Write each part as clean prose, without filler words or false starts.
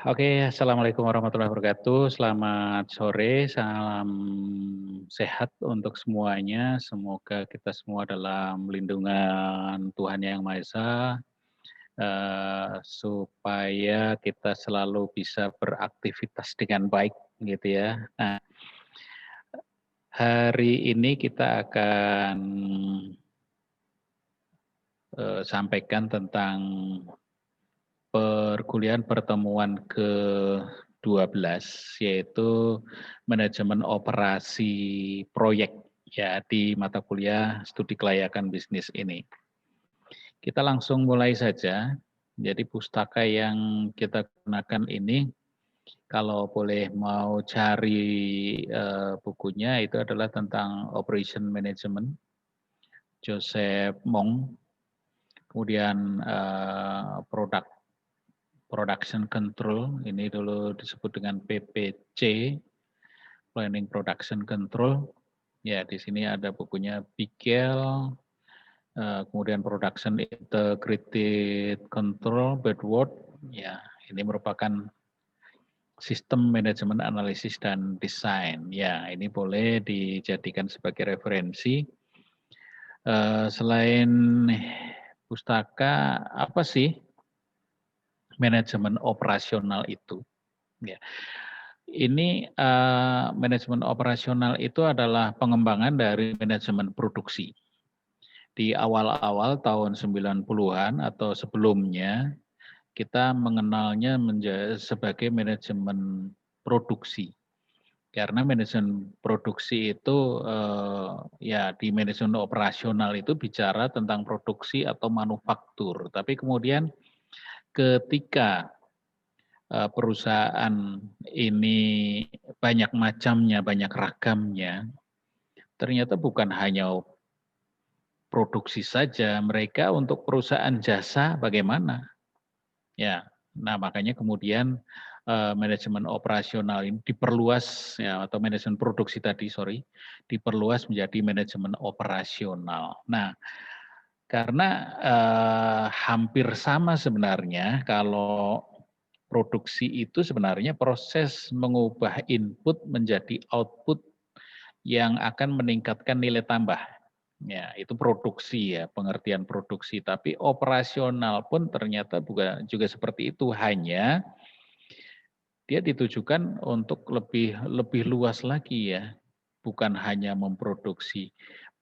Oke, assalamualaikum warahmatullahi wabarakatuh. Selamat sore, salam sehat untuk semuanya. Semoga kita semua dalam lindungan Tuhan Yang Maha Esa, supaya kita selalu bisa beraktivitas dengan baik, gitu ya. Nah, hari ini kita akan sampaikan tentang perkuliahan pertemuan ke-12, yaitu manajemen operasi proyek ya di mata kuliah studi kelayakan bisnis ini. Kita langsung mulai saja. Jadi pustaka yang kita gunakan ini, kalau boleh mau cari bukunya itu adalah tentang operation management, Joseph Mong, kemudian production control, ini dulu disebut dengan PPC, planning production control. Ya, di sini ada bukunya Bigel, kemudian production integrated control, Bedward. Ya, ini merupakan sistem manajemen analisis dan desain. Ya, ini boleh dijadikan sebagai referensi. Selain pustaka, apa sih manajemen operasional itu? Ya. Ini manajemen operasional itu adalah pengembangan dari manajemen produksi. Di awal-awal tahun 90-an atau sebelumnya, kita mengenalnya sebagai manajemen produksi. Karena manajemen produksi itu ya di manajemen operasional itu bicara tentang produksi atau manufaktur. Tapi kemudian ketika perusahaan ini banyak macamnya, banyak ragamnya, ternyata bukan hanya produksi saja, mereka untuk perusahaan jasa bagaimana? Ya, nah makanya kemudian manajemen operasional ini diperluas ya, atau manajemen produksi tadi, sorry, diperluas menjadi manajemen operasional. Nah, karena hampir sama sebenarnya kalau produksi itu sebenarnya proses mengubah input menjadi output yang akan meningkatkan nilai tambah. Ya, itu produksi ya, pengertian produksi. Tapi operasional pun ternyata juga seperti itu. Hanya dia ditujukan untuk lebih luas lagi ya. Bukan hanya memproduksi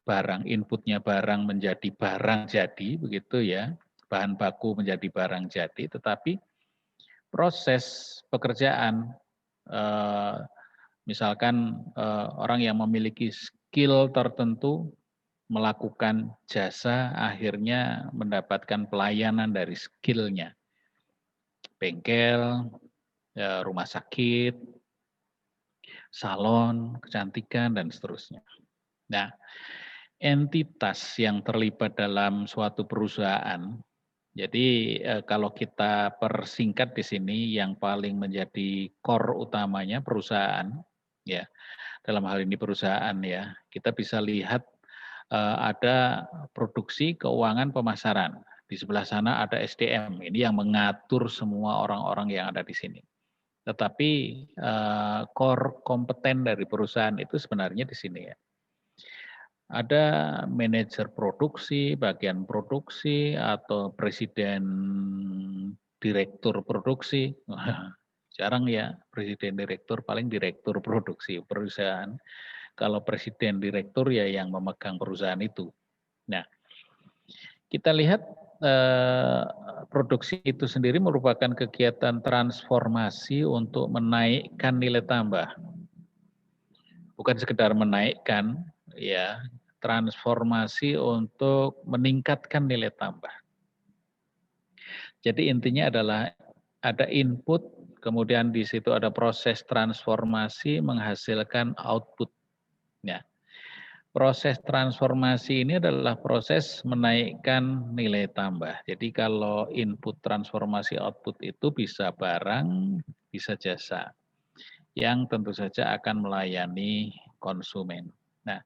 barang, inputnya barang menjadi barang jadi, begitu ya. Bahan baku menjadi barang jadi, tetapi proses pekerjaan, misalkan orang yang memiliki skill tertentu melakukan jasa akhirnya mendapatkan pelayanan dari skillnya. Bengkel, rumah sakit, salon, kecantikan, dan seterusnya. Nah, entitas yang terlibat dalam suatu perusahaan, jadi kalau kita persingkat di sini yang paling menjadi core utamanya perusahaan, ya dalam hal ini perusahaan ya, kita bisa lihat ada produksi, keuangan, pemasaran. Di sebelah sana ada SDM, ini yang mengatur semua orang-orang yang ada di sini. Tetapi core kompeten dari perusahaan itu sebenarnya di sini ya. Ada manajer produksi, bagian produksi, atau presiden direktur produksi. Jarang ya presiden direktur, paling direktur produksi perusahaan. Kalau presiden direktur ya yang memegang perusahaan itu. Nah, kita lihat produksi itu sendiri merupakan kegiatan transformasi untuk menaikkan nilai tambah. Bukan sekedar menaikkan, ya, transformasi untuk meningkatkan nilai tambah. Jadi intinya adalah ada input, kemudian di situ ada proses transformasi menghasilkan output. Ya. Proses transformasi ini adalah proses menaikkan nilai tambah. Jadi kalau input transformasi output itu bisa barang, bisa jasa, yang tentu saja akan melayani konsumen. Nah,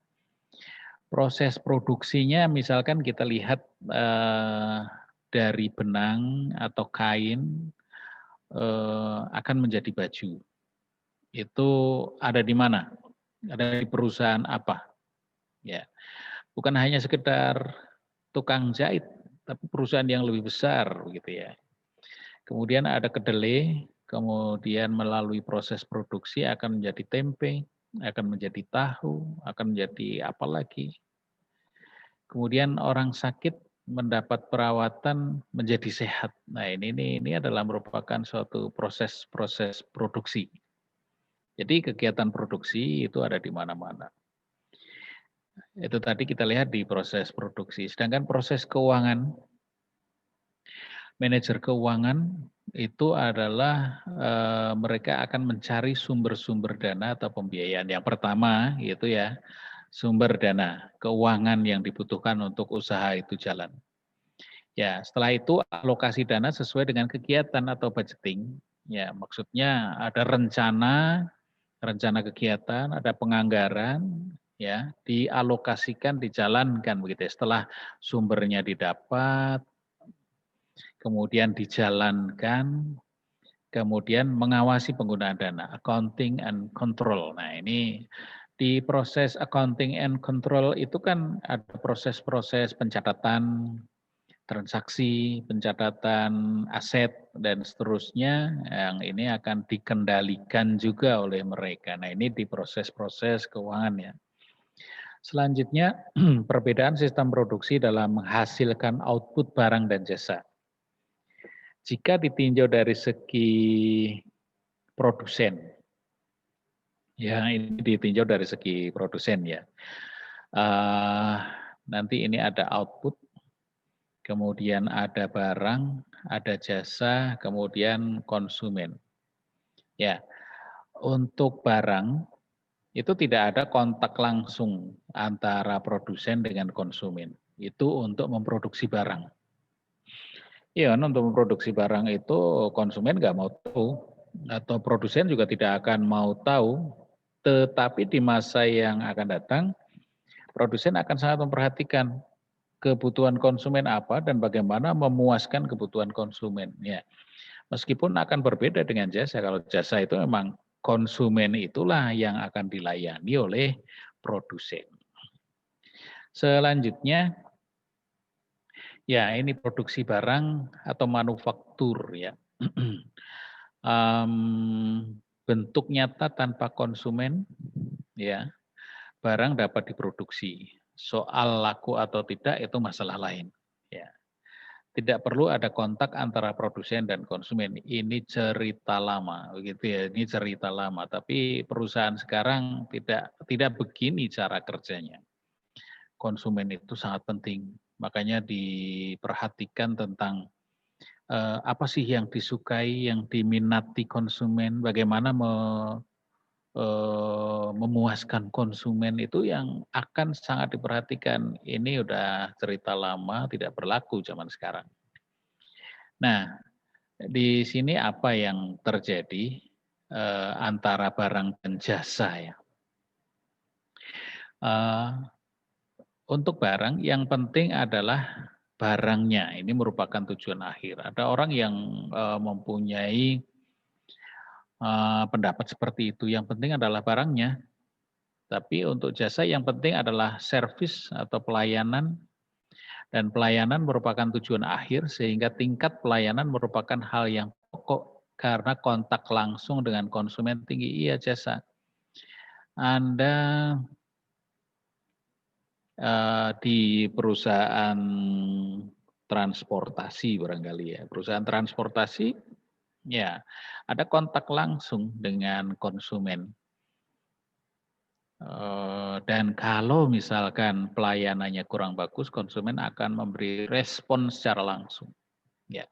proses produksinya misalkan kita lihat dari benang atau kain, akan menjadi baju. Itu ada di mana? Ada di perusahaan apa? Ya, bukan hanya sekedar tukang jahit, tapi perusahaan yang lebih besar begitu ya. Kemudian ada kedelai, kemudian melalui proses produksi akan menjadi tempe, akan menjadi tahu, akan menjadi apa lagi. Kemudian orang sakit mendapat perawatan menjadi sehat. Nah, ini adalah merupakan suatu proses-proses produksi. Jadi kegiatan produksi itu ada di mana-mana. Itu tadi kita lihat di proses produksi. Sedangkan proses keuangan, manajer keuangan itu adalah mereka akan mencari sumber-sumber dana atau pembiayaan. Yang pertama itu ya sumber dana, keuangan yang dibutuhkan untuk usaha itu jalan. Ya, setelah itu alokasi dana sesuai dengan kegiatan atau budgeting. Ya, maksudnya ada rencana kegiatan, ada penganggaran, ya, dialokasikan, dijalankan begitu ya. Setelah sumbernya didapat, kemudian dijalankan, kemudian mengawasi penggunaan dana, accounting and control. Nah, ini di proses accounting and control itu kan ada proses-proses pencatatan transaksi, pencatatan aset, dan seterusnya yang ini akan dikendalikan juga oleh mereka. Nah, ini di proses-proses keuangan ya. Selanjutnya, perbedaan sistem produksi dalam menghasilkan output barang dan jasa. Jika ditinjau dari segi produsen, ya ini ditinjau dari segi produsen ya. Nanti ini ada output, kemudian ada barang, ada jasa, kemudian konsumen. Ya, untuk barang itu tidak ada kontak langsung antara produsen dengan konsumen. Itu untuk memproduksi barang. Ya, untuk memproduksi barang itu konsumen nggak mau tahu, atau produsen juga tidak akan mau tahu. Tetapi di masa yang akan datang, produsen akan sangat memperhatikan kebutuhan konsumen apa dan bagaimana memuaskan kebutuhan konsumen. Ya, meskipun akan berbeda dengan jasa. Kalau jasa itu memang konsumen itulah yang akan dilayani oleh produsen. Selanjutnya, ya ini produksi barang atau manufaktur ya. Bentuk nyata tanpa konsumen, ya barang dapat diproduksi. Soal laku atau tidak itu masalah lain. Ya. Tidak perlu ada kontak antara produsen dan konsumen. Ini cerita lama, begitu ya. Ini cerita lama. Tapi perusahaan sekarang tidak begini cara kerjanya. Konsumen itu sangat penting. Makanya diperhatikan tentang apa sih yang disukai, yang diminati konsumen, bagaimana memuaskan konsumen itu yang akan sangat diperhatikan. Ini udah cerita lama, tidak berlaku zaman sekarang. Nah, di sini apa yang terjadi antara barang dan jasa ya? Untuk barang yang penting adalah barangnya. Ini merupakan tujuan akhir. Ada orang yang mempunyai pendapat seperti itu. Yang penting adalah barangnya. Tapi untuk jasa yang penting adalah servis atau pelayanan, dan pelayanan merupakan tujuan akhir sehingga tingkat pelayanan merupakan hal yang pokok karena kontak langsung dengan konsumen tinggi. Iya jasa. Anda di perusahaan transportasi barangkali ya, perusahaan transportasi ya ada kontak langsung dengan konsumen. Dan kalau misalkan pelayanannya kurang bagus, konsumen akan memberi respon secara langsung. Ya.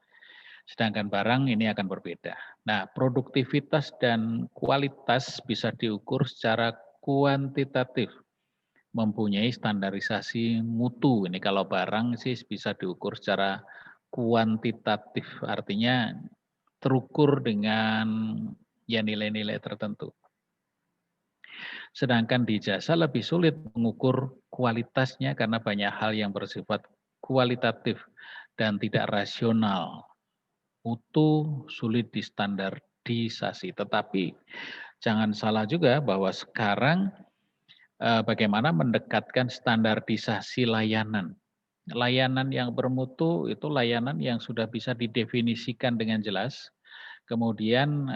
Sedangkan barang ini akan berbeda. Nah, produktivitas dan kualitas bisa diukur secara kuantitatif, mempunyai standarisasi mutu. Ini kalau barang sih bisa diukur secara kuantitatif, artinya terukur dengan ya nilai-nilai tertentu. Sedangkan di jasa lebih sulit mengukur kualitasnya karena banyak hal yang bersifat kualitatif dan tidak rasional. mutu sulit distandardisasi. Tetapi jangan salah juga bahwa sekarang bagaimana mendekatkan standarisasi layanan. Layanan yang bermutu itu layanan yang sudah bisa didefinisikan dengan jelas. Kemudian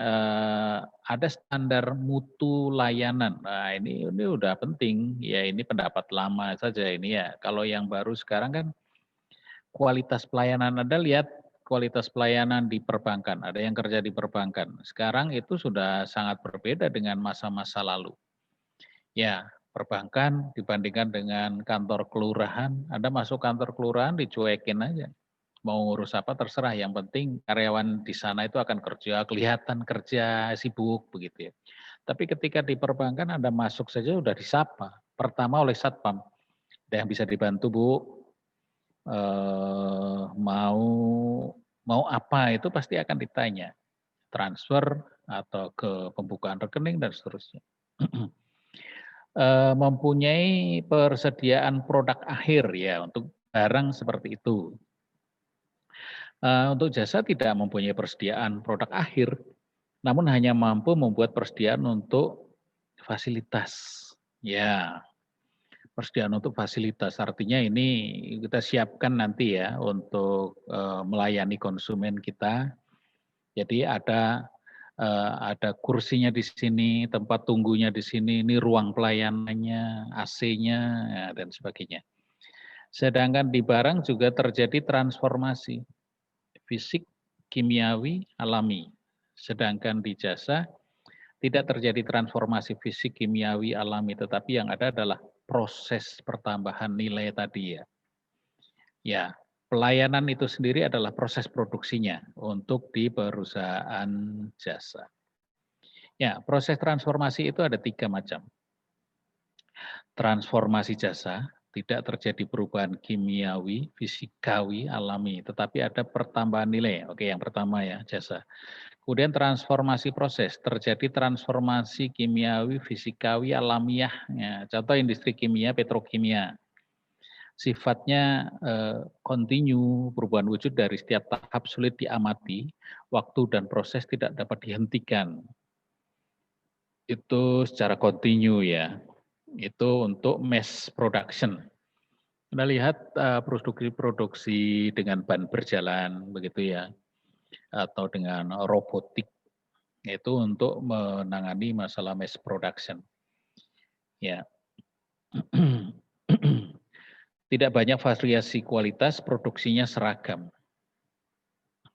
ada standar mutu layanan. Nah, ini udah penting. Ya, ini pendapat lama saja ini ya. Kalau yang baru sekarang kan kualitas pelayanan, Anda lihat kualitas pelayanan di perbankan, ada yang kerja di perbankan. Sekarang itu sudah sangat berbeda dengan masa-masa lalu. Ya, perbankan dibandingkan dengan kantor kelurahan, Anda masuk kantor kelurahan dicuekin aja. Mau ngurus apa terserah, yang penting karyawan di sana itu akan kerja, kelihatan kerja, sibuk begitu ya. Tapi ketika di perbankan Anda masuk saja sudah disapa. Pertama oleh satpam, "Ada yang bisa dibantu, Bu?" Mau mau apa itu pasti akan ditanya, transfer atau ke pembukaan rekening dan seterusnya. Mempunyai persediaan produk akhir ya untuk barang seperti itu. Untuk jasa tidak mempunyai persediaan produk akhir, namun hanya mampu membuat persediaan untuk fasilitas. Ya, persediaan untuk fasilitas, artinya ini kita siapkan nanti ya untuk, melayani konsumen kita. Jadi ada kursinya di sini, tempat tunggunya di sini, ini ruang pelayanannya, AC-nya, ya dan sebagainya. Sedangkan di barang juga terjadi transformasi fisik, kimiawi, alami. Sedangkan di jasa tidak terjadi transformasi fisik, kimiawi, alami, tetapi yang ada adalah proses pertambahan nilai tadi ya. Ya, pelayanan itu sendiri adalah proses produksinya untuk di perusahaan jasa. Ya, proses transformasi itu ada 3 macam. Transformasi jasa, tidak terjadi perubahan kimiawi, fisikawi, alami, tetapi ada pertambahan nilai. Oke, yang pertama ya, jasa. Kemudian transformasi proses, terjadi transformasi kimiawi, fisikawi, alamiah. Ya, contoh industri kimia, petrokimia. Sifatnya kontinu, perubahan wujud dari setiap tahap sulit diamati, waktu dan proses tidak dapat dihentikan. Itu secara kontinu ya. Itu untuk mass production. Kita lihat produksi dengan ban berjalan begitu ya, atau dengan robotik, itu untuk menangani masalah mass production. Ya. Tidak banyak variasi kualitas, produksinya seragam.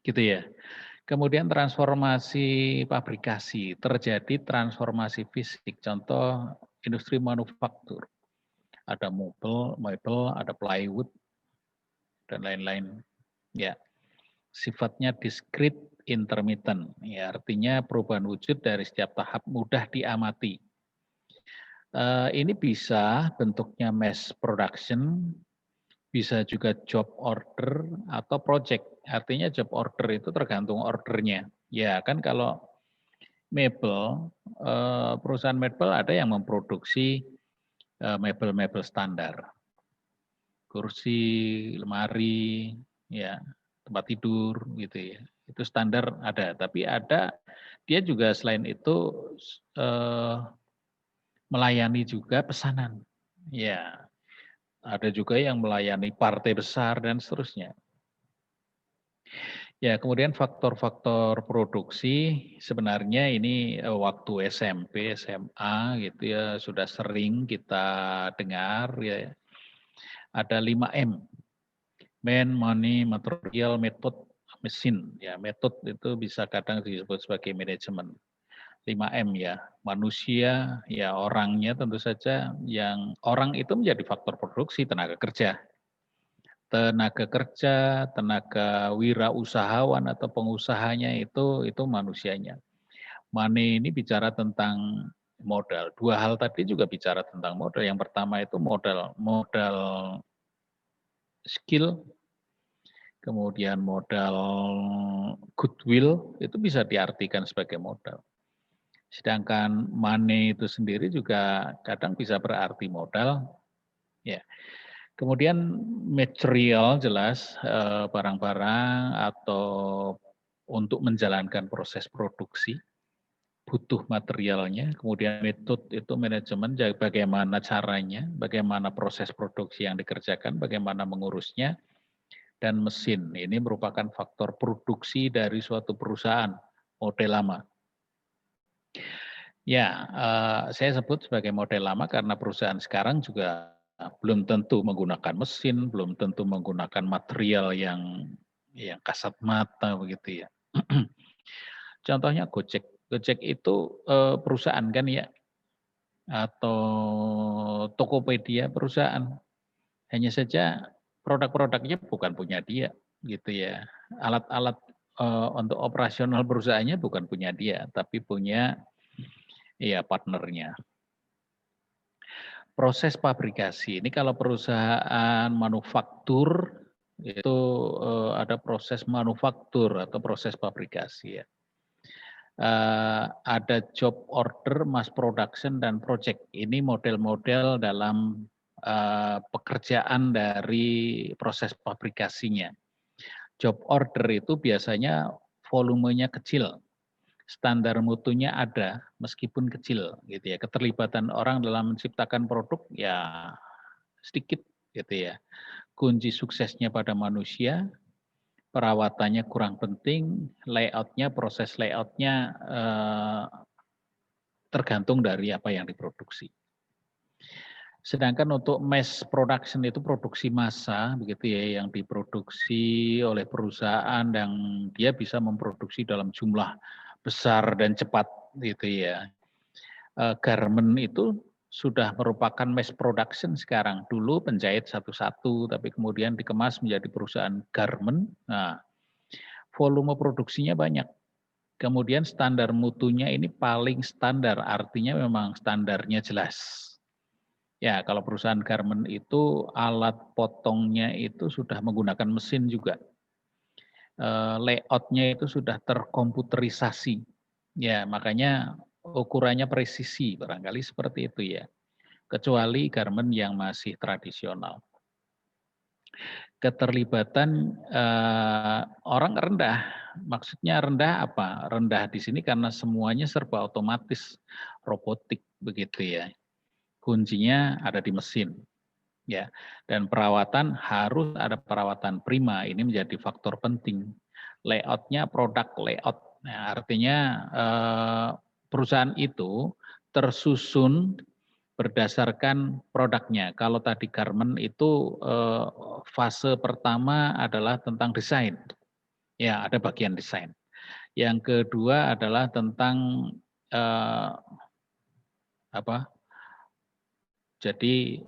Gitu ya. Kemudian transformasi pabrikasi, terjadi transformasi fisik, contoh industri manufaktur. Ada mebel, ada plywood, dan lain-lain. Ya, sifatnya diskrit intermittent, ya artinya perubahan wujud dari setiap tahap mudah diamati. Ini bisa bentuknya mass production, bisa juga job order atau project. Artinya job order itu tergantung ordernya. Ya kan kalau mebel, perusahaan mebel ada yang memproduksi mebel-mebel standar. Kursi, lemari, ya tempat tidur gitu ya. Itu standar ada, tapi ada dia juga selain itu melayani juga pesanan. Ya, ada juga yang melayani partai besar dan seterusnya. Ya, kemudian faktor-faktor produksi sebenarnya ini waktu SMP, SMA gitu ya sudah sering kita dengar ya. Ada 5M. Man, money, material, method, mesin. Ya, method itu bisa kadang disebut sebagai manajemen. 5M ya, manusia, ya orangnya tentu saja yang orang itu menjadi faktor produksi tenaga kerja. Tenaga kerja, tenaga wirausahawan atau pengusahanya itu manusianya. Money ini bicara tentang modal. Dua hal tadi juga bicara tentang modal. Yang pertama itu modal skill, kemudian modal goodwill itu bisa diartikan sebagai modal. Sedangkan money itu sendiri juga kadang bisa berarti modal. Ya. Kemudian material jelas barang-barang atau untuk menjalankan proses produksi, butuh materialnya, kemudian metode itu manajemen, bagaimana caranya, bagaimana proses produksi yang dikerjakan, bagaimana mengurusnya, dan mesin. Ini merupakan faktor produksi dari suatu perusahaan model lama. Ya, saya sebut sebagai model lama karena perusahaan sekarang juga belum tentu menggunakan mesin, belum tentu menggunakan material yang kasat mata begitu ya. Contohnya Gojek. Gojek itu perusahaan kan ya, atau Tokopedia perusahaan. Hanya saja produk-produknya bukan punya dia, gitu ya. Alat-alat untuk operasional perusahaannya bukan punya dia, tapi punya ya partnernya. Proses pabrikasi ini kalau perusahaan manufaktur itu ada proses manufaktur atau proses pabrikasi ya. Ada job order, mass production, dan project. Ini model-model dalam pekerjaan dari proses pabrikasinya. Job order itu biasanya volumenya kecil, standar mutunya ada meskipun kecil gitu ya. Keterlibatan orang dalam menciptakan produk ya sedikit gitu ya. Kunci suksesnya pada manusia, perawatannya kurang penting, layoutnya, proses layoutnya tergantung dari apa yang diproduksi. Sedangkan untuk mass production itu produksi massa begitu ya, yang diproduksi oleh perusahaan yang dia bisa memproduksi dalam jumlah besar dan cepat gitu ya. Garment itu sudah merupakan mass production sekarang. Dulu penjahit satu-satu, tapi kemudian dikemas menjadi perusahaan garment. Nah, volume produksinya banyak. Kemudian standar mutunya ini paling standar, artinya memang standarnya jelas. Ya, kalau perusahaan garment itu alat potongnya itu sudah menggunakan mesin juga. Layoutnya itu sudah terkomputerisasi. Ya, makanya ukurannya presisi, barangkali seperti itu ya. Kecuali garment yang masih tradisional. Keterlibatan orang rendah. Maksudnya rendah apa? Rendah di sini karena semuanya serba otomatis, robotik begitu ya. Kuncinya ada di mesin. Ya, dan perawatan harus ada perawatan prima. Ini menjadi faktor penting. Layoutnya produk layout. Nah, artinya perusahaan itu tersusun berdasarkan produknya. Kalau tadi garment itu fase pertama adalah tentang desain. Ya, ada bagian desain. Yang kedua adalah tentang apa? Jadi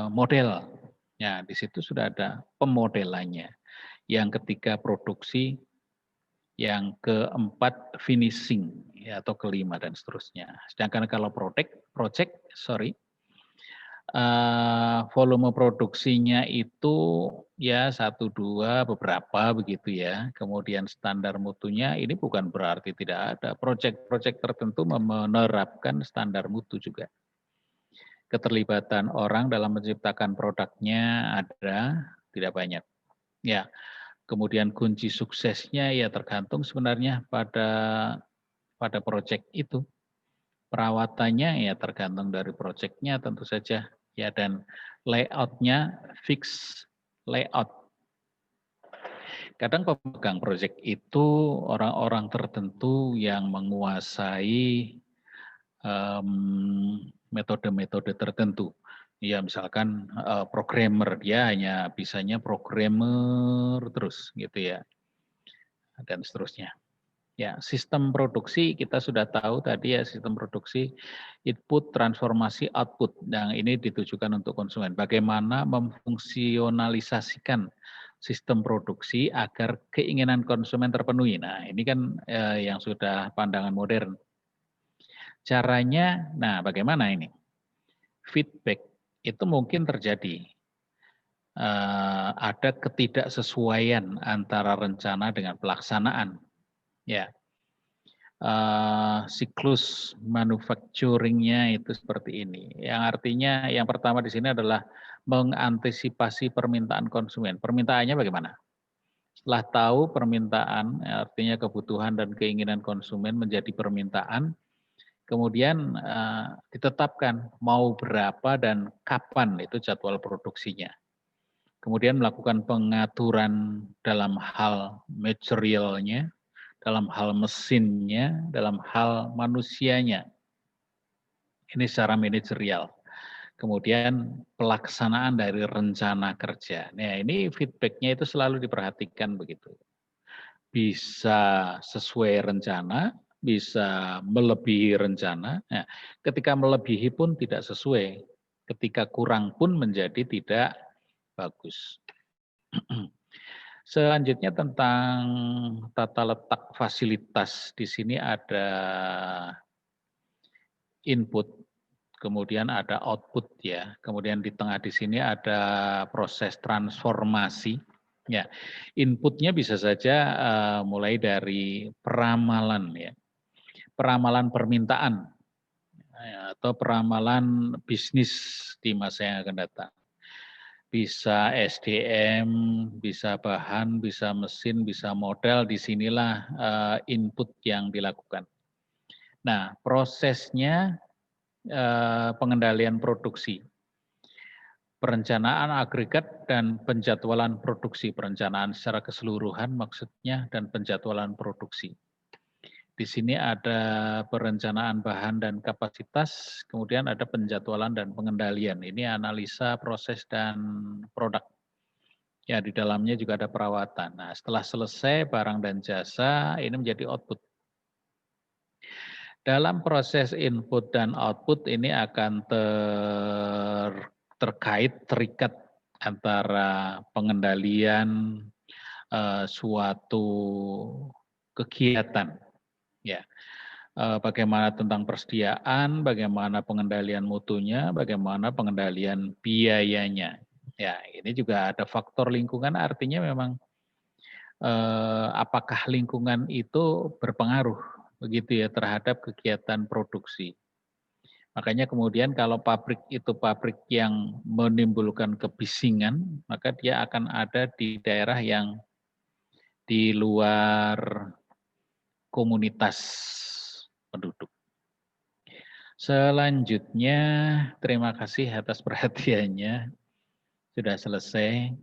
model. Ya, di situ sudah ada pemodelannya. Yang ketiga produksi, yang keempat finishing ya, atau kelima dan seterusnya. Sedangkan kalau project, volume produksinya itu ya 1, 2, beberapa begitu ya. Kemudian standar mutunya ini bukan berarti tidak ada. Project-project tertentu menerapkan standar mutu juga. Keterlibatan orang dalam menciptakan produknya ada, tidak banyak. Ya, kemudian kunci suksesnya ya tergantung sebenarnya pada proyek itu. Perawatannya ya tergantung dari proyeknya tentu saja ya, dan layoutnya fix layout. Kadang pemegang proyek itu orang-orang tertentu yang menguasai metode-metode tertentu. Ya misalkan programmer, dia hanya bisanya programmer terus gitu ya, dan seterusnya. Ya, sistem produksi kita sudah tahu tadi ya, sistem produksi input, transformasi, output. Nah, ini ditujukan untuk konsumen. Bagaimana memfungsionalisasikan sistem produksi agar keinginan konsumen terpenuhi. Nah, ini kan yang sudah pandangan modern. Caranya, nah bagaimana ini? Feedback itu mungkin terjadi. Ada ketidaksesuaian antara rencana dengan pelaksanaan. Ya, siklus manufacturing-nya itu seperti ini. Yang artinya yang pertama di sini adalah mengantisipasi permintaan konsumen. Permintaannya bagaimana? Setelah tahu permintaan, artinya kebutuhan dan keinginan konsumen menjadi permintaan, kemudian ditetapkan mau berapa dan kapan itu jadwal produksinya. Kemudian melakukan pengaturan dalam hal materialnya, dalam hal mesinnya, dalam hal manusianya. Ini secara manajerial. Kemudian pelaksanaan dari rencana kerja. Nah, ini feedback-nya itu selalu diperhatikan begitu. Bisa sesuai rencana, bisa melebihi rencana. Nah, ketika melebihi pun tidak sesuai, ketika kurang pun menjadi tidak bagus. Selanjutnya tentang tata letak fasilitas. Di sini ada input, kemudian ada output ya. Kemudian di tengah di sini ada proses transformasi. Ya, inputnya bisa saja mulai dari peramalan ya, peramalan permintaan ya, atau peramalan bisnis di masa yang akan datang. Bisa SDM, bisa bahan, bisa mesin, bisa modal, disinilah input yang dilakukan. Nah, prosesnya pengendalian produksi, perencanaan agregat dan penjadwalan produksi, perencanaan secara keseluruhan maksudnya dan penjadwalan produksi. Di sini ada perencanaan bahan dan kapasitas, kemudian ada penjadwalan dan pengendalian. Ini analisa proses dan produk. Ya, di dalamnya juga ada perawatan. Nah, setelah selesai barang dan jasa, ini menjadi output. Dalam proses input dan output ini akan terkait, terikat antara pengendalian suatu kegiatan. Ya, bagaimana tentang persediaan, bagaimana pengendalian mutunya, bagaimana pengendalian biayanya. Ya, ini juga ada faktor lingkungan, artinya memang apakah lingkungan itu berpengaruh begitu ya terhadap kegiatan produksi. Makanya kemudian kalau pabrik itu pabrik yang menimbulkan kebisingan, maka dia akan ada di daerah yang di luar komunitas penduduk. Selanjutnya, terima kasih atas perhatiannya. Sudah selesai.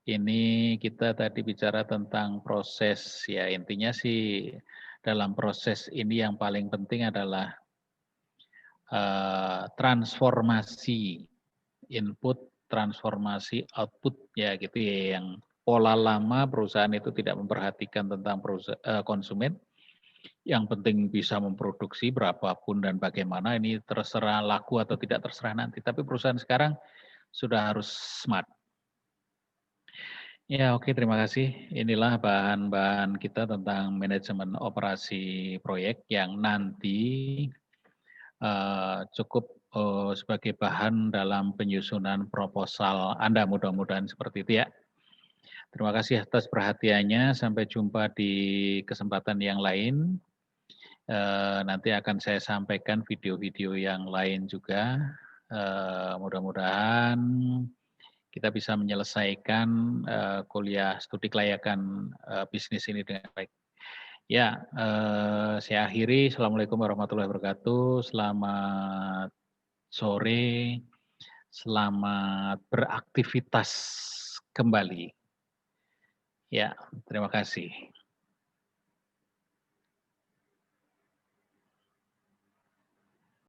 Ini kita tadi bicara tentang proses, ya intinya sih dalam proses ini yang paling penting adalah transformasi input, transformasi output ya gitu ya, yang pola lama perusahaan itu tidak memperhatikan tentang konsumen, yang penting bisa memproduksi berapapun dan bagaimana, ini terserah laku atau tidak terserah nanti, tapi perusahaan sekarang sudah harus smart. Ya, oke, terima kasih. Inilah bahan-bahan kita tentang manajemen operasi proyek yang nanti cukup sebagai bahan dalam penyusunan proposal Anda, mudah-mudahan seperti itu ya. Terima kasih atas perhatiannya, sampai jumpa di kesempatan yang lain. Nanti akan saya sampaikan video-video yang lain juga. Mudah-mudahan kita bisa menyelesaikan kuliah studi kelayakan bisnis ini dengan baik. Ya, saya akhiri. Assalamualaikum warahmatullahi wabarakatuh. Selamat sore, selamat beraktivitas kembali. Ya, terima kasih.